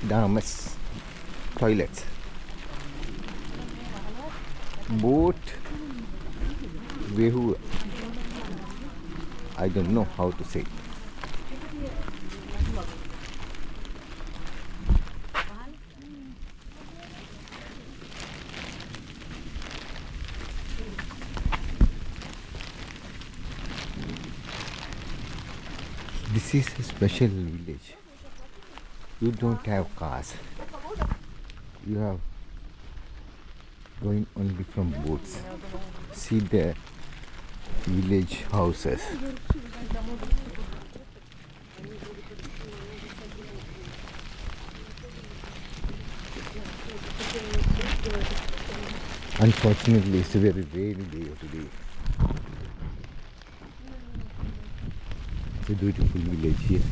Dames toilets. Boat Vehu. I don't know how to say. This is a special village. You don't have cars. You have going only from boats. See the village houses. Unfortunately, it's a very rainy day today. It's a beautiful village here.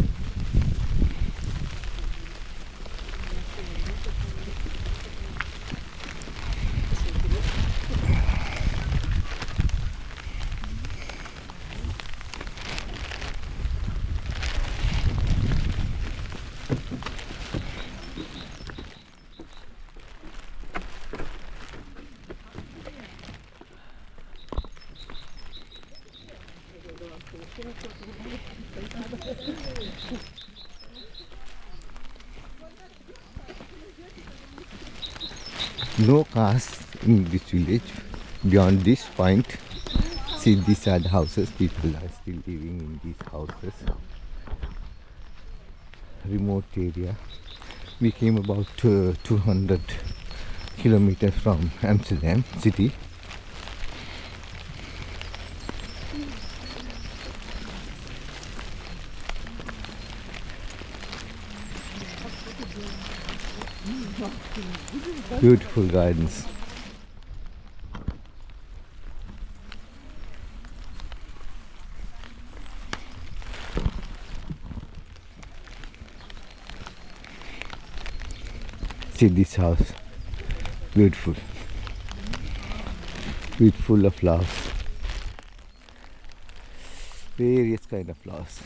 No cars in this village beyond this point. See, these are the houses. People are still living in these houses. Remote area. We came about 200 kilometers from Amsterdam city. Beautiful gardens. See this house. Beautiful. With full of flowers. Various kind of flowers.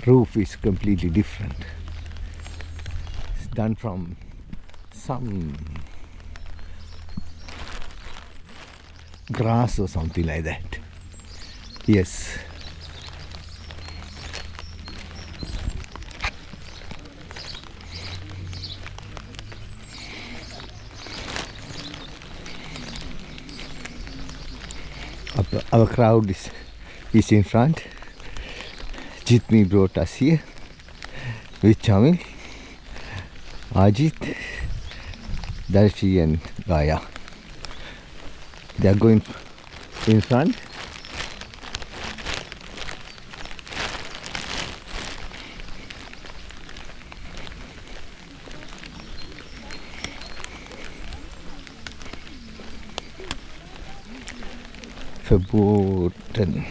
Roof is completely different. Done from some grass or something like that. Yes. Our crowd is in front. Jitni brought us here with Chamil, Ajit, Darshi and Gaya. They are going in front. Verboten.